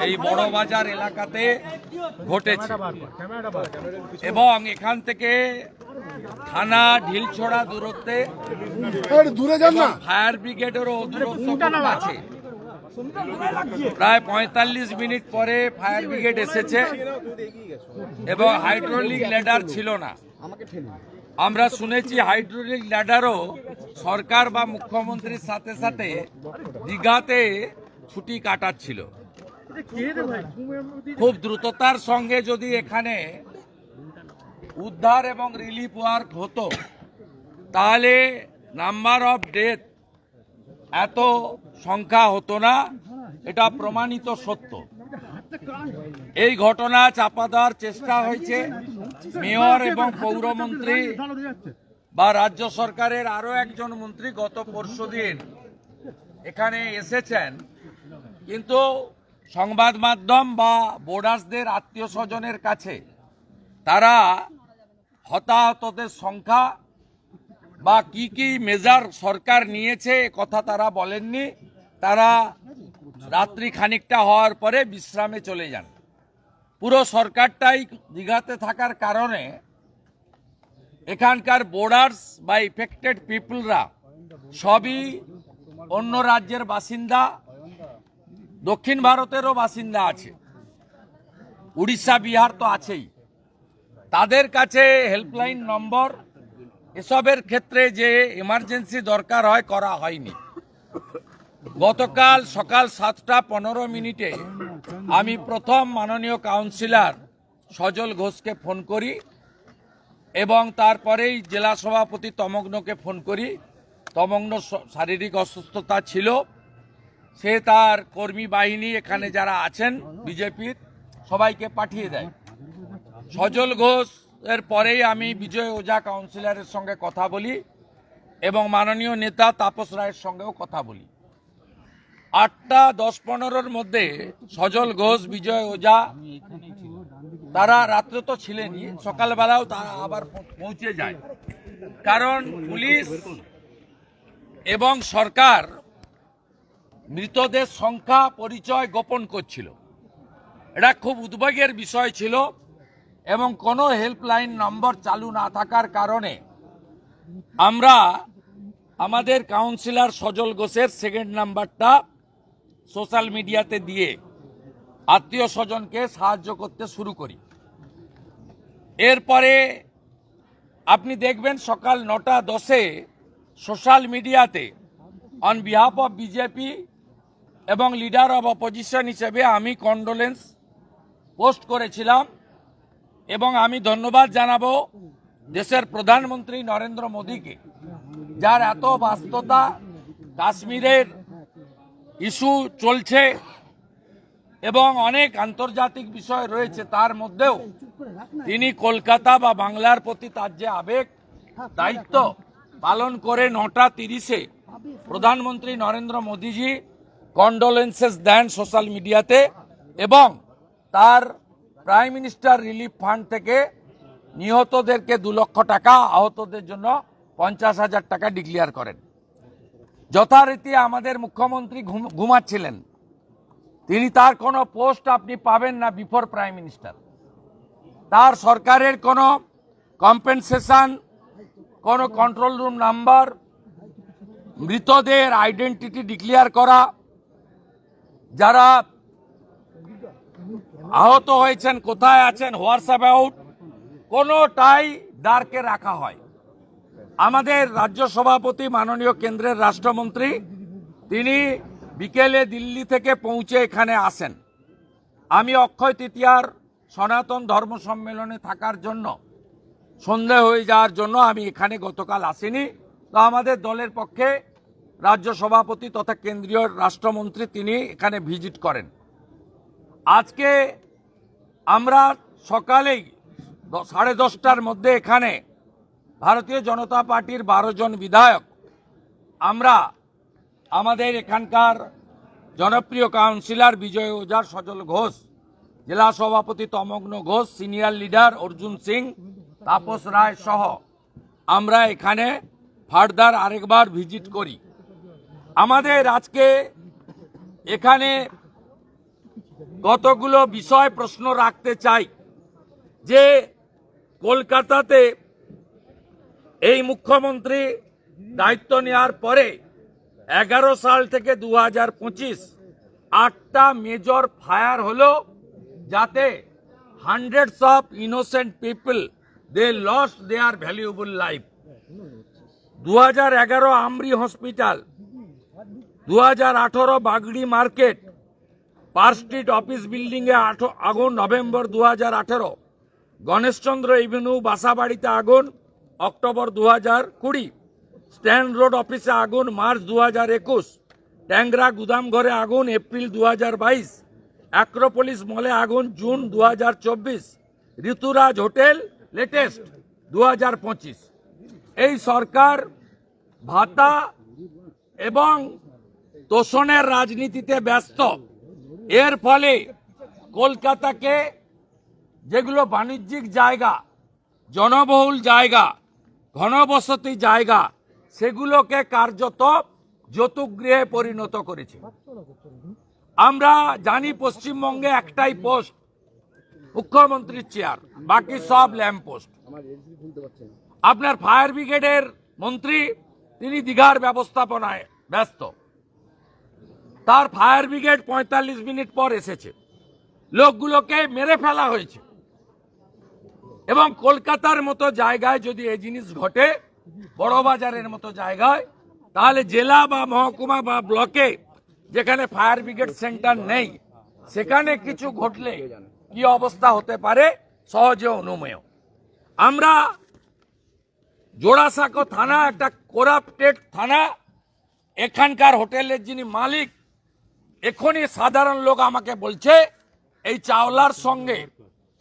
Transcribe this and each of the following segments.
এই বড় বাজার এলাকাতে ঘটেছে এবং এখান থেকে থানা ঢিলছড়া দূরত্বে ফায়ার ব্রিগেডেরও দূরত্ব আছে। প্রায় ৪৫ মিনিট পরে ফায়ার ব্রিগেড এসেছে এবং হাইড্রোলিক ল্যাডার ছিল না। আমরা শুনেছি হাইড্রোলিক ল্যাডারও সরকার বা মুখ্যমন্ত্রীর সাথে সাথে দীঘাতে ছুটি কাটাচ্ছিল। খুব দ্রুততার সঙ্গে যদি এখানে উদ্ধার এবং রিলিফ ওয়ার্ক হতো তাহলে নাম্বার অফ ডেথ এত সংখ্যা হতো না, এটা প্রমাণিত সত্য। এই ঘটনা চাপা দেওয়ার চেষ্টা হয়েছে। মেয়র এবং পৌরমন্ত্রী বা রাজ্য সরকারের আরো একজন মন্ত্রী গত পরশুদিন এখানে এসেছেন, কিন্তু সংবাদ মাধ্যম বা বোর্ডার্সদের আত্মীয় স্বজনের কাছে তারা হতাহতদের সংখ্যা বা কি কি মেজার সরকার নিয়েছে কথা তারা বলেননি। তারা রাত্রি খানিকটা হওয়ার পরে বিশ্রামে চলে যান। পুরো সরকারটাই দীঘাতে থাকার কারণে এখানকার বোর্ডার্স বা ইফেক্টেড পিপলরা সবই অন্য রাজ্যের বাসিন্দা, দক্ষিণ ভারতেরও বাসিন্দা আছে, উড়িষ্যা বিহার তো আছেই। তাদের কাছে হেল্পলাইন নম্বর এসবের ক্ষেত্রে যে এমার্জেন্সি দরকার হয় করা হয়নি। গতকাল সকাল 7:15 আমি প্রথম মাননীয় কাউন্সিলর সজল ঘোষকে ফোন করি এবং তারপরেই জেলা সভাপতি তমগ্নকে ফোন করি। তমগ্ন শারীরিক অসুস্থতা ছিল, সে তার কর্মী বাহিনী এখানে যারা আছেন বিজেপির সবাইকে পাঠিয়ে দেয়। সজল ঘোষ এর পরেই আমি বিজয় ওঝা কাউন্সিলরের সঙ্গে কথা বলি এবং মাননীয় নেতা তাপস রায়ের সঙ্গেও কথা বলি। 8:10-15 মধ্যে সজল ঘোষ, বিজয় ওঝা তারা রাত্রে তো ছিলেনই, সকালবেলাও তারা আবার পৌঁছে যায়। কারণ পুলিশ এবং সরকার মৃতদের সংখ্যা পরিচয় গোপন করছিল। এটা খুব উদ্বেগের বিষয় ছিল এবং কোনো হেল্পলাইন নম্বর চালু না থাকার কারণে আমরা আমাদের কাউন্সিলর সজল ঘোষের সেকেন্ড নাম্বারটা সোশ্যাল মিডিয়াতে দিয়ে আত্মীয় স্বজনকে সাহায্য করতে শুরু করি। এরপরে আপনি দেখবেন সকাল 9:10 সোশ্যাল মিডিয়াতে অন বিহাফ অফ বিজেপি এবং লিডার অব অপোজিশন হিসেবে আমি কন্ডোলেন্স পোস্ট করেছিলাম এবং আমি ধন্যবাদ জানাবো দেশের প্রধানমন্ত্রী নরেন্দ্র মোদীকে, যার এত ব্যস্ততা, কাশ্মীরের ইস্যু চলছে এবং অনেক আন্তর্জাতিক বিষয় রয়েছে, তার মধ্যেও তিনি কলকাতা বা বাংলার প্রতি তার যে আবেগ, দায়িত্ব পালন করে 9:30 প্রধানমন্ত্রী নরেন্দ্র মোদীজি কন্ডোলেন্সেস দেন সোশ্যাল মিডিয়াতে এবং তার প্রাইম মিনিস্টার রিলিফ ফান্ড থেকে নিহতদেরকে 2 লক্ষ টাকা, আহতদের জন্য 50,000 টাকা ডিক্লেয়ার করেন। যথারীতি আমাদের মুখ্যমন্ত্রী ঘুমাচ্ছিলেন, তিনি তার কোনো পোস্ট আপনি পাবেন না বিফোর প্রাইম মিনিস্টার। তার সরকারের কোনো কম্পেনসেশন, কোনো কন্ট্রোল রুম নাম্বার, মৃতদের আইডেন্টিটি ডিক্লেয়ার করা, যারা আহত হয়েছেন কোথায় আছেন, হোয়াটসঅ্যাপ আউট, কোনোটাই ডার্কে রাখা হয়। আমাদের রাজ্য সভাপতি মাননীয় কেন্দ্রের রাষ্ট্রমন্ত্রী তিনি বিকেলে দিল্লি থেকে পৌঁছে এখানে আসেন। আমি অক্ষয় তৃতীয়ার সনাতন ধর্ম সম্মেলনে থাকার জন্য সন্ধে হয়ে যাওয়ার জন্য আমি এখানে গতকাল আসিনি। তো আমাদের দলের পক্ষে রাজ্য সভাপতি তথা কেন্দ্রীয় রাষ্ট্রমন্ত্রী তিনি এখানে ভিজিট করেন। আজকে আমরা সকালেই 10:30টার মধ্যে এখানে ভারতীয় জনতা পার্টির 12 জন বিধায়ক আমরা আমাদের এখানকার জনপ্রিয় কাউন্সিলর বিজয় ওঝা, সজল ঘোষ, জেলা সভাপতি তমগ্ন ঘোষ, সিনিয়র লিডার অর্জুন সিং, তাপস রায় সহ আমরা এখানে ফার্দার আরেকবার ভিজিট করি। আমাদের আজকে এখানে কতগুলো বিষয় প্রশ্ন রাখতে চাই। যে কলকাতাতে এই মুখ্যমন্ত্রী দায়িত্ব নেওয়ার পরে 11 সাল থেকে 2025 8টা মেজর ফায়ার হলো, যাতে hundreds of innocent people they lost their valuable life. 2011 AMRI hospital, 2018 Bagri market, Park Street office building এ আগুন নভেম্বর 2018, গণেশচন্দ্র এভিনিউ বাসাবাড়িতে আগুন অক্টোবর 2020, স্ট্যান্ড রোড অফিসে আগুন মার্চ 2021, ট্যাংরা গুদাম ঘরে আগুন এপ্রিল 2022, অ্যাক্রোপলিস মলে আগুন জুন 2024, ঋতুরাজ হোটেল লেটেস্ট 2025। এই সরকার ভাতা এবং তোষণের রাজনীতিতে ব্যস্ত। এর ফলে কলকাতাকে, যেগুলো বাণিজ্যিক জায়গা, জনবহুল জায়গা, ঘনবসতি জায়গা, সেগুলোকে কার্যত যৌতুকগৃহে পরিণত করেছে। আমরা জানি পশ্চিমবঙ্গে একটাই পোস্ট, মুখ্যমন্ত্রীর চেয়ার, বাকি সব ল্যাম্প পোস্ট। আপনার ফায়ার ব্রিগেডের মন্ত্রী, তিনি দীঘার ব্যবস্থাপনায় ব্যস্ত। তার ফায়ার ব্রিগেড 45 মিনিট পর এসেছে, লোকগুলোকে মেরে ফেলা হয়েছে। এবং কলকাতার মতো জায়গায় যদি এই জিনিস ঘটে, বড়বাজারের মতো জায়গায়, তাহলে জেলা বা মহকুমা বা ব্লকে যেখানে ফায়ার ব্রিগেড সেন্টার নেই, সেখানে কিছু ঘটলে কি অবস্থা হতে পারে সহজে অনুমেয়। আমরা জোড়াসাঁকো থানা একটা করাপ্টেড থানা। এখানকার হোটেলের যিনি মালিক, এখনই সাধারণ লোক আমাকে বলছে এই চাওলার সঙ্গে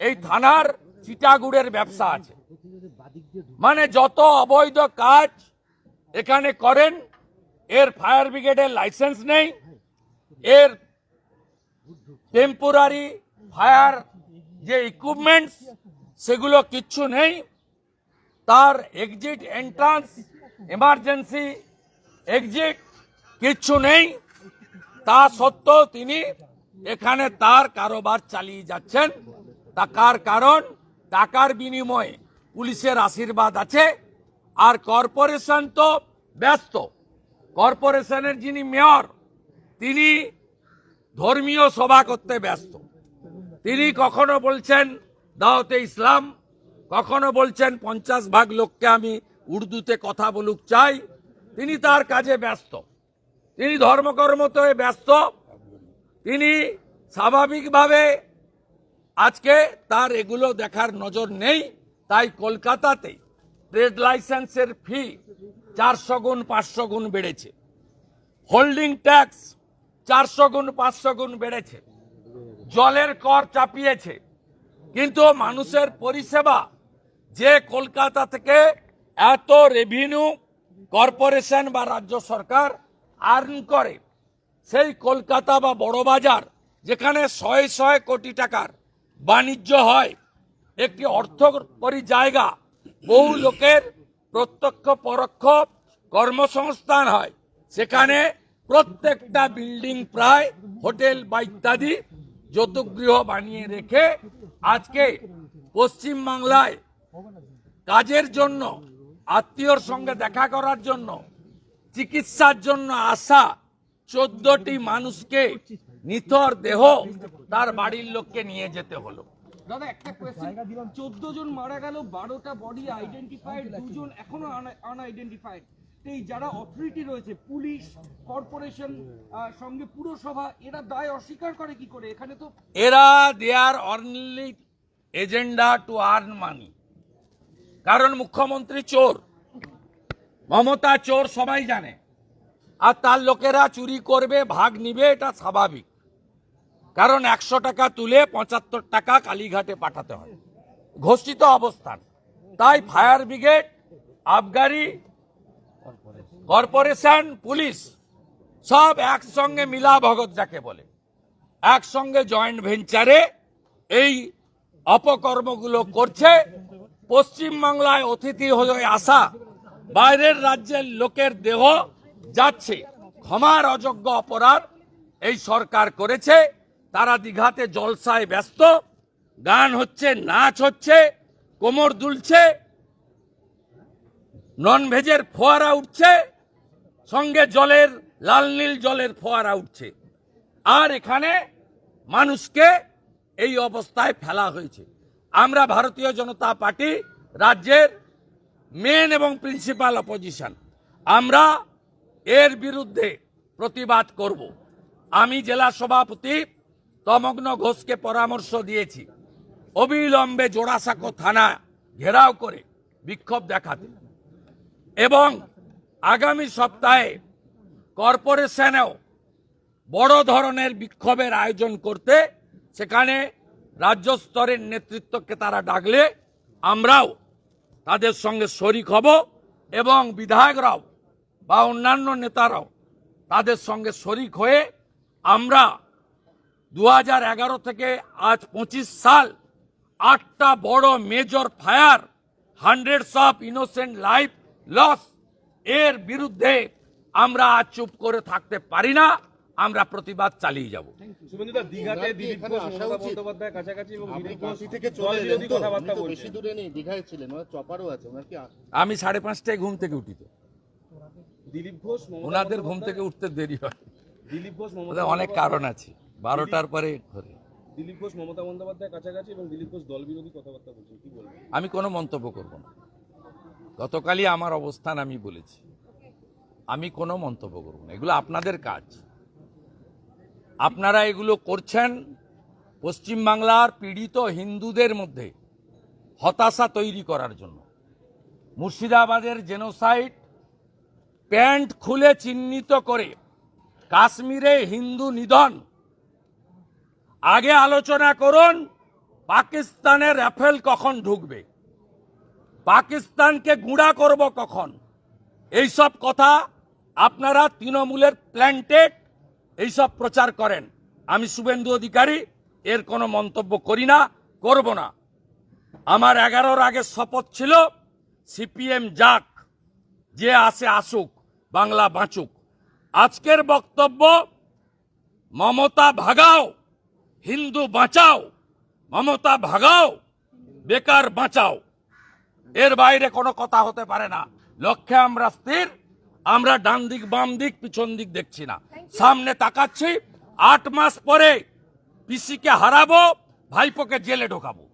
এই থানার চিটাগুড়ের ব্যবসা আছে। মানে যত অবৈধ কাজ এখানে করেন, এর ফায়ার ব্রিগেডের লাইসেন্স নেই, এর টেম্পোরারি ফায়ার যে ইকুইপমেন্টস সেগুলো কিচ্ছু নেই, তার এক্সিট এন্ট্রান্স, এমার্জেন্সি এক্সিট কিচ্ছু নেই। তা সত্ত্বেও তিনি এখানে তার কারোবার চালিয়ে যাচ্ছেন। টাকার কারণ, টাকার বিনিময়ে পুলিশের আশীর্বাদ আছে। আর কর্পোরেশন তো ব্যস্ত। কর্পোরেশনের যিনি মেয়র, তিনি ধর্মীয় সভা করতে ব্যস্ত। তিনি কখনো বলছেন দাওয়াতে ইসলাম, কখনো বলছেন 50 ভাগ লোককে আমি উর্দুতে কথা বলুক চাই। তিনি তার কাজে ব্যস্ত, তিনি ধর্মকর্মতে ব্যস্ত। তিনি স্বাভাবিকভাবে আজকে তার এগুলো দেখার নজর নেই। তাই কলকাতাতে ট্রেড লাইসেন্সের ফি 400 গুণ 500 গুণ বেড়েছে, হোল্ডিং ট্যাক্স 400 গুণ 500 গুণ বেড়েছে, জলের কর চাপিয়েছে। কিন্তু মানুষের পরিষেবা, যে কলকাতা থেকে এত রেভিনিউ কর্পোরেশন বা রাজ্য সরকার আর্ন করে, সেই কলকাতা বা বড়বাজার, যেখানে 100 কোটি টাকার বাণিজ্য হয়, একটি অর্থকরী জায়গা, বহু লোকের প্রত্যক্ষ পরোক্ষ কর্মসংস্থান হয়, সেখানে প্রত্যেকটা বিল্ডিং প্রায় হোটেল বা ইত্যাদি যৌতুকগৃহ বানিয়ে রেখে আজকে পশ্চিমবাংলায় কাজের জন্য, আত্মীয়র সঙ্গে দেখা করার জন্য, চিকিৎসার জন্য আসা 14টি মানুষকে নিথর দেহ তার বাড়ির লোককে নিয়ে যেতে হলো। দাদা একটা কোয়েশ্চেন, 14 জন মারা গেল, 12টা বডি আইডেন্টিফাইড, 2 জন এখনো আনআইডেন্টিফাইড। এই যারা অথরিটি রয়েছে, পুলিশ, কর্পোরেশন, সঙ্গে পুরসভা, এরা দায় অস্বীকার করে কি করে? এখানে তো এরা their only agenda to earn money. কারণ মুখ্যমন্ত্রী চোর, মমতা চোর, সবাই জানে। আর তার লোকেরা চুরি করবে, ভাগ নিবে, এটা স্বাভাবিক। কারণ 100 টাকা তুলে 75 টাকা কালীঘাটে পাঠাতে হয়, ঘোষিত অবস্থান। তাই ফায়ার ব্রিগেড, আবগারি, কর্পোরেশন, পুলিশ সব একসঙ্গে মিলা ভগত যাকে বলে, একসঙ্গে জয়েন্ট ভেঞ্চারে এই অপকর্মগুলো করছে। পশ্চিমবাংলায় অতিথি হয়ে আসা বাইরের রাজ্যের লোকের দেহ যাচ্ছে, ক্ষমার অযোগ্য অপরাধ এই সরকার করেছে। তারা দীঘাতে জলসায় ব্যস্ত, গান হচ্ছে, নাচ হচ্ছে, কোমর দুলছে, নন ভেজের ফোয়ারা উঠছে, সঙ্গে জলের লাল নীল জলের ফোয়ারা উঠছে। আর এখানে মানুষকে এই অবস্থায় ফেলা হয়েছে। আমরা ভারতীয় জনতা পার্টি রাজ্যের মেন এবং প্রিন্সিপাল অপোজিশন, আমরা এর বিরুদ্ধে প্রতিবাদ করব। আমি জেলা সভাপতি তমগ্ন ঘোষকে পরামর্শ দিয়েছি অবিলম্বে জোড়াসাঁকো থানা ঘেরাও করে বিক্ষোভ দেখাতে, এবং আগামী সপ্তাহে কর্পোরেশনেও বড় ধরনের বিক্ষোভের আয়োজন করতে, সেখানে রাজ্য স্তরের নেতৃত্বকে তারা ডাকলে আমরাও তাদের সঙ্গে শরিক হব, এবং বিধায়করাও বা অন্যান্য নেতারাও তাদের সঙ্গে শরিক হয়ে আমরা 2011 থেকে আজ 25 সাল 8টা বড় major fire, hundreds of innocent life loss, এর বিরুদ্ধে আমরা আজ চুপ করে থাকতে পারি না, আমরা প্রতিবাদ চালিয়ে যাব। শুভেন্দুদা, দীঘাতে দিলীপ ঘোষ মমতা বন্দ্যোপাধ্যায়ের কাছাকাছি এবং আপনি দিলীপ ঘোষ কাশি থেকে চলে দল এলেন বিরোধী তো, কথাবার্তা আপনি তো বলছেন। বেশি দূরে নেই, দীঘায় ছিলেন, ওনার চপারও আছে, ওনার কি আমি 5:30টায় ঘুম থেকে উঠি, তো দিলীপ ঘোষ মমতা ওনাদের ঘুম থেকে বন্দ্যোপাধ্যায়- উঠতে দেরি হয়, দিলীপ ঘোষ মমতা ওদের অনেক কারণ আছে, 12টার পরে ঘরে। দিলীপ ঘোষ মমতা বন্দ্যোপাধ্যায়ের কাছাকাছি এবং দিলীপ ঘোষ দল বিরোধী কথাবার্তা বলছেন, কি বলবেন? আমি কোনো মন্তব্য করব না। গতকালই আমার অবস্থান আমি বলেছি, আমি কোনো মন্তব্য করব না। এগুলো আপনাদের কাজ, আপনারা এগুলো করছেন পশ্চিমবাংলার পীড়িত হিন্দুদের মধ্যে হতাশা তৈরি করার জন্য। মুর্শিদাবাদের জেনোসাইড প্যান্ট খুলে চিহ্নিত করে কাশ্মীরে হিন্দু নিধন, আগে আলোচনা করুন পাকিস্তানের রাফেল কখন ঢুকবে, পাকিস্তানকে গুঁড়া করব কখন। এইসব কথা আপনারা তৃণমূলের প্ল্যান্টেড এইসব প্রচার করেন। আমি শুভেন্দু অধিকারী এর কোনো মন্তব্য করি না, করব না। আমার 11-র আগে শপথ ছিল সিপিএম যাক, যে আসে আসুক, বাংলা বাঁচুক। আজকের বক্তব্য মমতা ভাগাও, হিন্দু বাঁচাও, মমতা ভাগাও, বেকার বাঁচাও, এর বাইরে কোনো কথা হতে পারে না। লক্ষ্যে আমরা স্থির, আমরা ডান দিক বাম দিক পিছন দিক দেখছি না, সামনে তাকাচ্ছি। 8 মাস পরে পিসিকে হারাবো, ভাইপোকে জেলে ঢোকাবো।